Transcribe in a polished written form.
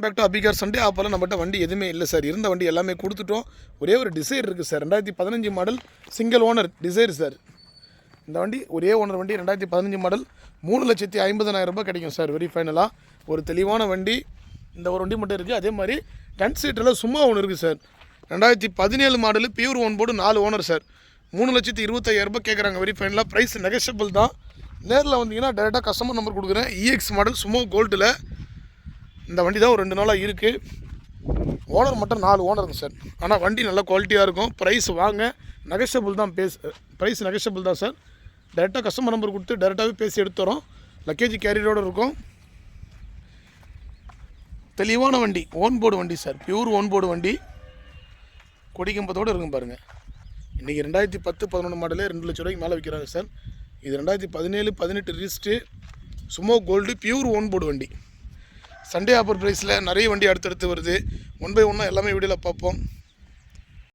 Back to அபிகார் Sunday ஆப்பெல்லாம் நம்மகிட்ட வண்டி எதுவுமே இல்லை சார். இருந்த வண்டி எல்லாமே கொடுத்துட்டோம். ஒரே ஒரு டிசைர் இருக்குது sir. 2015 model single owner Dzire sir. இந்த வண்டி ஒரே ஓனர் வண்டி 2015 மாடல் 3,50,000 ரூபாய் கிடைக்கும் சார். வெரி ஃபைனலாக ஒரு தெளிவான வண்டி. இந்த ஒரு வண்டி மட்டும் இருக்குது. அதே மாதிரி 10 சீட்டரில் சும்மா ஒன்று இருக்குது sir. 2017 model pure own board 4 owner sir. 3,25,000 ரூபாய் கேட்குறாங்க. வெரி ஃபைனலாக ப்ரைஸ் நெகஷியபிள் தான். நேரில் வந்தீங்கன்னா டேரெக்டாக கஸ்டமர் நம்பர் கொடுக்குறேன். EX மாடல் சுமோ கோல்டில் இந்த வண்டி தான் ஒரு 2 நாளாக இருக்குது. ஓனர் மட்டும் 4 ஓனருங்க சார். ஆனால் வண்டி நல்லா குவாலிட்டியாக இருக்கும். ப்ரைஸ் வாங்க நெகஷியபிள் தான். ப்ரைஸ் நெகஷியபிள் தான் சார். டேரெக்டாக கஸ்டமர் நம்பர் கொடுத்து டேரெக்டாகவே பேசி எடுத்து தரோம். லக்கேஜ் கேரியரோடு இருக்கும். தெளிவான வண்டி, ஓன் போர்டு வண்டி சார். பியூர் ஓன் போர்டு வண்டி. கொடிக்கம்பத்தோடு இருக்கும் பாருங்கள். இன்றைக்கி 2010-11 மாடலே 2 லட்ச ரூபாய்க்கு மேலே விற்கிறாங்க சார். இது 2017-18 register Sumo Gold pure own board வண்டி. சண்டே ஆஃபர் ப்ரைஸில் நிறைய வண்டி அடுத்தடுத்து வருது. 1 by 1 எல்லாமே வீடியோவில் பார்ப்போம்.